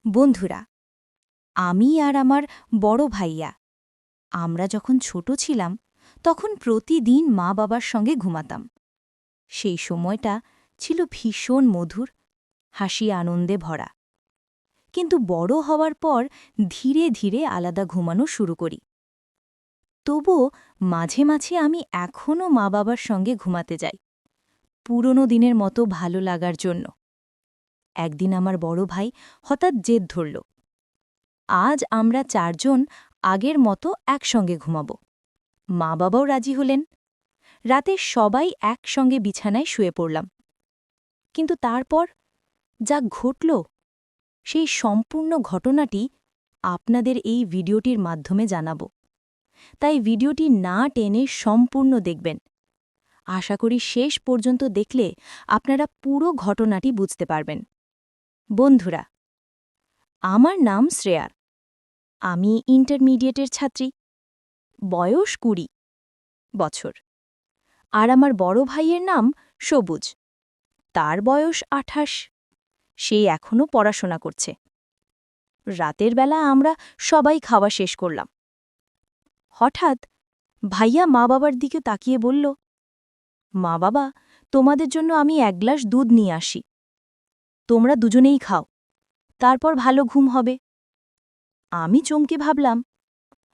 বন্ধুরা, আমি আর আমার বড় ভাইয়া আমরা যখন ছোট ছিলাম তখন প্রতিদিন মা বাবার সঙ্গে ঘুমাতাম। সেই সময়টা ছিল ভীষণ মধুর, হাসি আনন্দে ভরা। কিন্তু বড় হওয়ার পর ধীরে ধীরে আলাদা ঘুমানো শুরু করি। তবুও মাঝে মাঝে আমি এখনও মা বাবার সঙ্গে ঘুমাতে যাই, পুরনো দিনের মতো ভালো লাগার জন্য। একদিন আমার বড় ভাই হঠাৎ জেদ ধরল, আজ আমরা চারজন আগের মতো একসঙ্গে ঘুমাব। মা বাবাও রাজি হলেন। রাতে সবাই একসঙ্গে বিছানায় শুয়ে পড়লাম। কিন্তু তারপর যা ঘটল, সেই সম্পূর্ণ ঘটনাটি আপনাদের এই ভিডিওটির মাধ্যমে জানাব। তাই ভিডিওটি না টেনে সম্পূর্ণ দেখবেন। আশা করি শেষ পর্যন্ত দেখলে আপনারা পুরো ঘটনাটি বুঝতে পারবেন। বন্ধুরা, আমার নাম শ্রেয়া। আমি ইন্টারমিডিয়েটের ছাত্রী, বয়স 20 বছর। আর আমার বড় ভাইয়ের নাম সবুজ, তার বয়স 28। সে এখনও পড়াশোনা করছে। রাতের বেলা আমরা সবাই খাওয়া শেষ করলাম। হঠাৎ ভাইয়া মা বাবার দিকে তাকিয়ে বলল, মা বাবা, তোমাদের জন্য আমি 1 গ্লাস দুধ নিয়ে আসি, তোমরা দুজনেই খাও, তারপর ভালো ঘুম হবে। আমি চমকে ভাবলাম,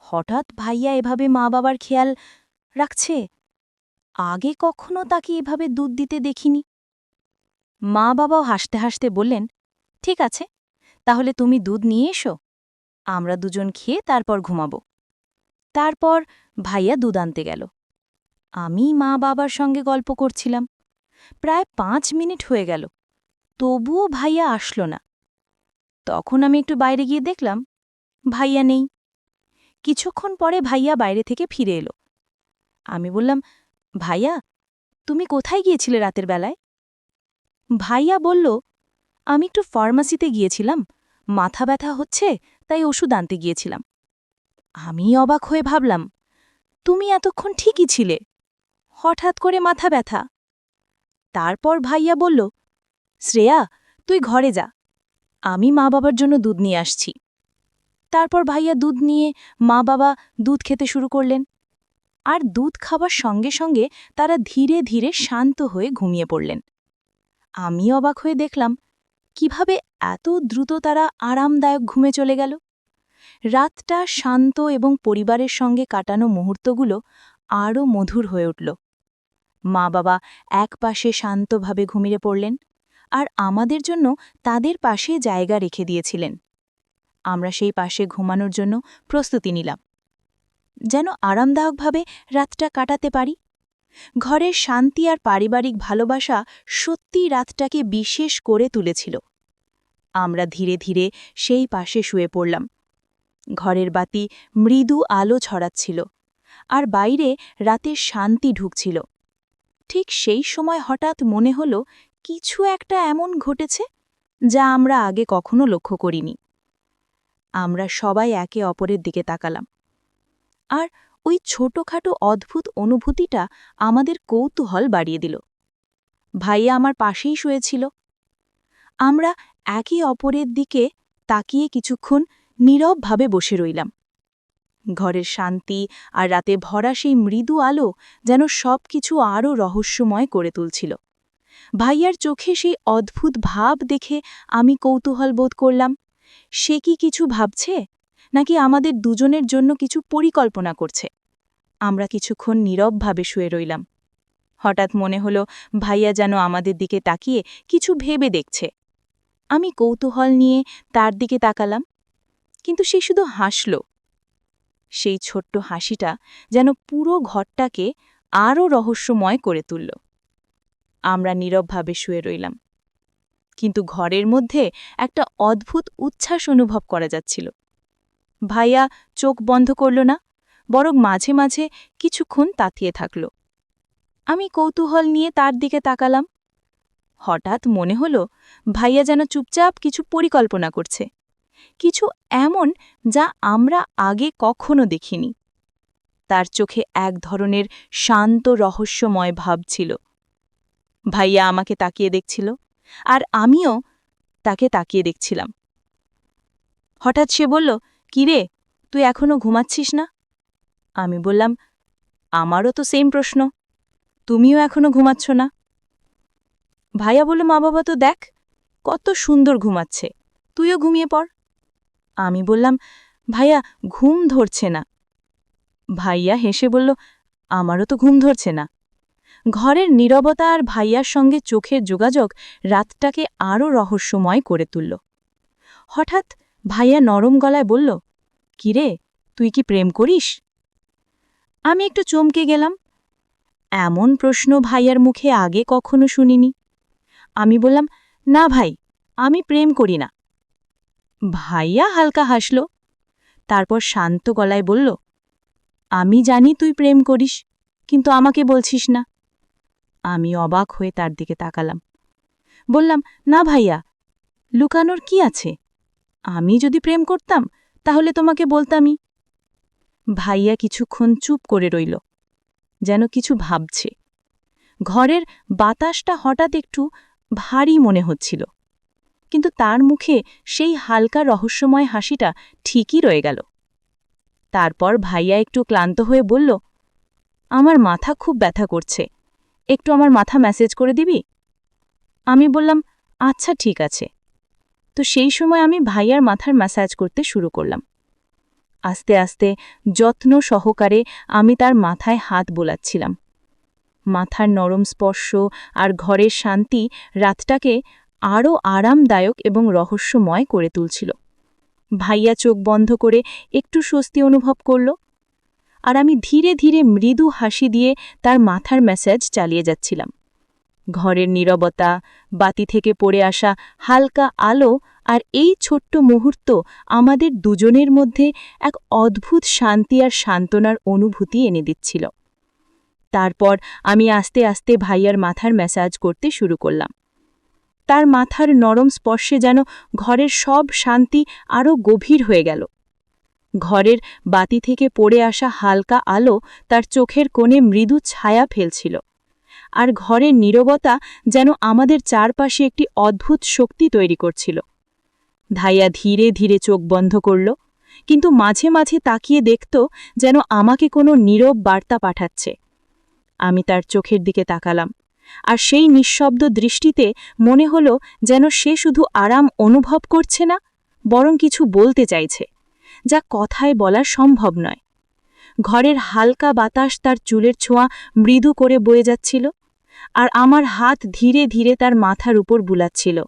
হঠাৎ ভাইয়া এভাবে মা বাবার খেয়াল রাখছে। আগে কখনো তাকে এভাবে দুধ দিতে দেখিনি। মা বাবাও হাসতে হাসতে বললেন, ঠিক আছে, তাহলে তুমি দুধ নিয়ে এসো, আমরা দুজন খেয়ে তারপর ঘুমাব। তারপর ভাইয়া দুধ আনতে গেল। আমি মা বাবার সঙ্গে গল্প করছিলাম। প্রায় 5 মিনিট হয়ে গেল, তবুও ভাইয়া আসলো না। তখন আমি একটু বাইরে গিয়ে দেখলাম ভাইয়া নেই। কিছুক্ষণ পরে ভাইয়া বাইরে থেকে ফিরে এলো। আমি বললাম, ভাইয়া, তুমি কোথায় গিয়েছিলে রাতের বেলায়? ভাইয়া বলল, আমি একটু ফার্মাসিতে গিয়েছিলাম, মাথা ব্যথা হচ্ছে, তাই ওষুধ আনতে গিয়েছিলাম। আমি অবাক হয়ে ভাবলাম, তুমি এতক্ষণ ঠিকই ছিলে, হঠাৎ করে মাথা ব্যথা? তারপর ভাইয়া বলল, শ্রেয়া, তুই ঘরে যা, আমি মা বাবার জন্য দুধ নিয়ে আসছি। তারপর ভাইয়া দুধ নিয়ে মা বাবা দুধ খেতে শুরু করলেন। আর দুধ খাবার সঙ্গে সঙ্গে তারা ধীরে ধীরে শান্ত হয়ে ঘুমিয়ে পড়লেন। আমি অবাক হয়ে দেখলাম কিভাবে এত দ্রুত তারা আরামদায়ক ঘুমে চলে গেল। রাতটা শান্ত এবং পরিবারের সঙ্গে কাটানো মুহূর্তগুলো আরও মধুর হয়ে উঠল। মা বাবা এক পাশে শান্তভাবে ঘুমিয়ে পড়লেন, আর আমাদের জন্য তাদের পাশে জায়গা রেখে দিয়েছিলেন। আমরা সেই পাশে ঘুমানোর জন্য প্রস্তুতি নিলাম, যেন আরামদায়কভাবে রাতটা কাটাতে পারি। ঘরের শান্তি আর পারিবারিক ভালোবাসা সত্যি রাতটাকে বিশেষ করে তুলেছিল। আমরা ধীরে ধীরে সেই পাশে শুয়ে পড়লাম। ঘরের বাতি মৃদু আলো ছড়াচ্ছিল, আর বাইরে রাতের শান্তি ঢুকছিল। ঠিক সেই সময় হঠাৎ মনে হল কিছু একটা এমন ঘটেছে যা আমরা আগে কখনো লক্ষ্য করিনি। আমরা সবাই একে অপরের দিকে তাকালাম, আর ওই ছোটখাটো অদ্ভুত অনুভূতিটা আমাদের কৌতূহল বাড়িয়ে দিল। ভাইয়া আমার পাশেই শুয়েছিল। আমরা একে অপরের দিকে তাকিয়ে কিছুক্ষণ নীরবভাবে বসে রইলাম। ঘরের শান্তি আর রাতে ভরা সেই মৃদু আলো যেন সবকিছু আরও রহস্যময় করে তুলছিল। ভাইয়ার চোখে সেই অদ্ভুত ভাব দেখে আমি কৌতূহল বোধ করলাম, সে কি কিছু ভাবছে, নাকি আমাদের দুজনের জন্য কিছু পরিকল্পনা করছে। আমরা কিছুক্ষণ নীরবভাবে শুয়ে রইলাম। হঠাৎ মনে হলো ভাইয়া যেন আমাদের দিকে তাকিয়ে কিছু ভেবে দেখছে। আমি কৌতূহল নিয়ে তার দিকে তাকালাম, কিন্তু সে শুধু হাসল। সেই ছোট্ট হাসিটা যেন পুরো ঘরটাকে আরও রহস্যময় করে তুলল। আমরা নীরবভাবে শুয়ে রইলাম, কিন্তু ঘরের মধ্যে একটা অদ্ভুত উচ্ছ্বাস অনুভব করা যাচ্ছিল। ভাইয়া চোখ বন্ধ করল না, বরং মাঝে মাঝে কিছুক্ষণ তাকিয়ে থাকল। আমি কৌতূহল নিয়ে তার দিকে তাকালাম। হঠাৎ মনে হলো ভাইয়া যেন চুপচাপ কিছু পরিকল্পনা করছে, কিছু এমন যা আমরা আগে কখনো দেখিনি। তার চোখে এক ধরনের শান্ত রহস্যময় ভাব ছিল। ভাইয়া আমাকে তাকিয়ে দেখছিল, আর আমিও তাকে তাকিয়ে দেখছিলাম। হঠাৎ সে বলল, "কি রে, তুই এখনো ঘুমাচ্ছিস না?" আমি বললাম, "আমারও তো সেম প্রশ্ন, তুমিও এখনো ঘুমাচ্ছ না?" ভাইয়া বলল, "মা বাবা তো দেখ কত সুন্দর ঘুমাচ্ছে, তুইও ঘুমিয়ে পড়।" আমি বললাম, "ভাইয়া, ঘুম ধরছে না।" ভাইয়া হেসে বলল, "আমারও তো ঘুম ধরছে না।" ঘরের নীরবতা আর ভাইয়ার সঙ্গে চোখের যোগাযোগ রাতটাকে আরও রহস্যময় করে তুলল। হঠাৎ ভাইয়া নরম গলায় বলল, "কিরে, তুই কি প্রেম করিস?" আমি একটু চমকে গেলাম। এমন প্রশ্ন ভাইয়ার মুখে আগে কখনো শুনিনি। আমি বললাম, "না ভাই, আমি প্রেম করি না।" ভাইয়া হালকা হাসল, তারপর শান্ত গলায় বলল, "আমি জানি তুই প্রেম করিস, কিন্তু আমাকে বলছিস না।" আমি অবাক হয়ে তার দিকে তাকালাম। বললাম, "না ভাইয়া, লুকানোর কি আছে? আমি যদি প্রেম করতাম তাহলে তোমাকে বলতামই।" ভাইয়া কিছুক্ষণ চুপ করে রইল, যেন কিছু ভাবছে। ঘরের বাতাসটা হঠাৎ একটু ভারী মনে হচ্ছিল, কিন্তু তার মুখে সেই হালকা রহস্যময় হাসিটা ঠিকই রয়ে গেল। তারপর ভাইয়া একটু ক্লান্ত হয়ে বলল, "আমার মাথা খুব ব্যথা করছে, একটু আমার মাথা ম্যাসেজ করে দিবি?" আমি বললাম, "আচ্ছা ঠিক আছে।" তো সেই সময় আমি ভাইয়ার মাথার ম্যাসাজ করতে শুরু করলাম। আস্তে আস্তে যত্ন সহকারে আমি তার মাথায় হাত বোলাচ্ছিলাম। মাথার নরম স্পর্শ আর ঘরের শান্তি রাতটাকে আরও আরামদায়ক এবং রহস্যময় করে তুলছিল। ভাইয়া চোখ বন্ধ করে একটু স্বস্তি অনুভব করল, আর আমি ধীরে ধীরে মৃদু হাসি দিয়ে তার মাথার ম্যাসাজ চালিয়ে যাচ্ছিলাম। ঘরের নীরবতা, বাতি থেকে পড়ে আসা হালকা আলো আর এই ছোট্ট মুহূর্ত আমাদের দুজনের মধ্যে এক অদ্ভুত শান্তি আর সান্ত্বনার অনুভূতি এনে দিচ্ছিল। তারপর আমি আস্তে আস্তে ভাইয়ার মাথার ম্যাসাজ করতে শুরু করলাম। তার মাথার নরম স্পর্শে যেন ঘরের সব শান্তি আরও গভীর হয়ে গেল। ঘরের বাতি থেকে পড়ে আসা হালকা আলো তার চোখের কোণে মৃদু ছায়া ফেলছিল, আর ঘরের নীরবতা যেন আমাদের চারপাশে একটি অদ্ভুত শক্তি তৈরি করছিল। ভাইয়া ধীরে ধীরে চোখ বন্ধ করল, কিন্তু মাঝে মাঝে তাকিয়ে দেখত যেন আমাকে কোনো নীরব বার্তা পাঠাচ্ছে। আমি তার চোখের দিকে তাকালাম, আর সেই নিঃশব্দ দৃষ্টিতে মনে হলো যেন সে শুধু আরাম অনুভব করছে না, বরং কিছু বলতে চাইছে, যা কথায় বলা সম্ভব নয়। ঘরের হালকা বাতাস তার চুলের ছোঁয়া মৃদু করে বয়ে যাচ্ছিল, আর আমার হাত ধীরে ধীরে তার মাথার উপর বুলাচ্ছিল।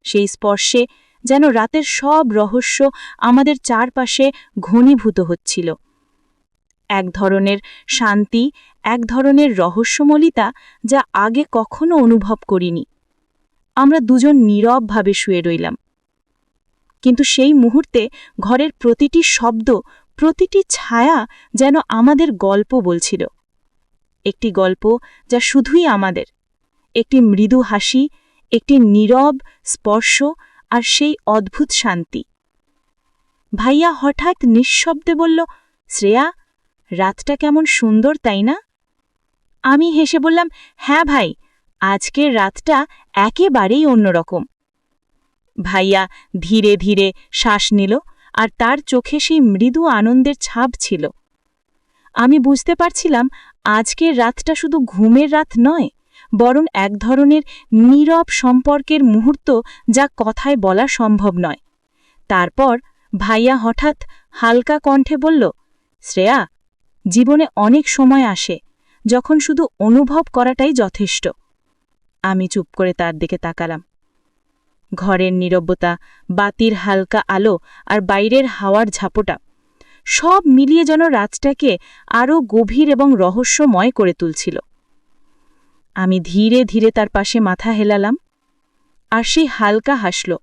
সেই স্পর্শে যেন রাতের সব রহস্য আমাদের চারপাশে ঘনীভূত হচ্ছিল। এক ধরনের শান্তি, এক ধরনের রহস্যমলিতা যা আগে কখনো অনুভব করিনি। আমরা দুজন নীরবভাবে শুয়ে রইলাম, কিন্তু সেই মুহূর্তে ঘরের প্রতিটি শব্দ, প্রতিটি ছায়া যেন আমাদের গল্প বলছিল। একটি গল্প যা শুধুই আমাদের, একটি মৃদু হাসি, একটি নীরব স্পর্শ আর সেই অদ্ভুত শান্তি। ভাইয়া হঠাৎ নিঃশব্দে বলল, "শ্রেয়া, রাতটা কেমন সুন্দর, তাই না?" আমি হেসে বললাম, "হ্যাঁ ভাই, আজকের রাতটা একেবারেই অন্যরকম।" ভাইয়া ধীরে ধীরে শ্বাস নিল, আর তার চোখে সেই মৃদু আনন্দের ছাপ ছিল। আমি বুঝতে পারছিলাম আজকের রাতটা শুধু ঘুমের রাত নয়, বরং এক ধরনের নীরব সম্পর্কের মুহূর্ত যা কথায় বলা সম্ভব নয়। তারপর ভাইয়া হঠাৎ হালকা কণ্ঠে বলল, "শ্রেয়া, জীবনে অনেক সময় আসে যখন শুধু অনুভব করাটাই যথেষ্ট।" আমি চুপ করে তার দিকে তাকালাম। ঘরের নীরবতা, বাতির হালকা আলো আর বাইরের হাওয়ার ঝাপটা সব মিলিয়ে যেন রাতটাকে আরও গভীর এবং রহস্যময় করে তুলছিল। আমি ধীরে ধীরে তার পাশে মাথা হেলালাম, আর সেই হালকা হাসল।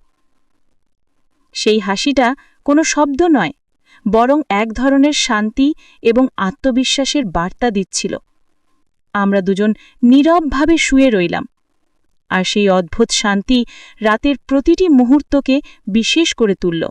সেই হাসিটা কোনো শব্দ নয়, বরং এক ধরনের শান্তি এবং আত্মবিশ্বাসের বার্তা দিচ্ছিল। আমরা দুজন নীরবভাবে শুয়ে রইলাম, আর সেই অদ্ভুত শান্তি রাতের প্রতিটি মুহূর্তকে বিশেষ করে তুলল।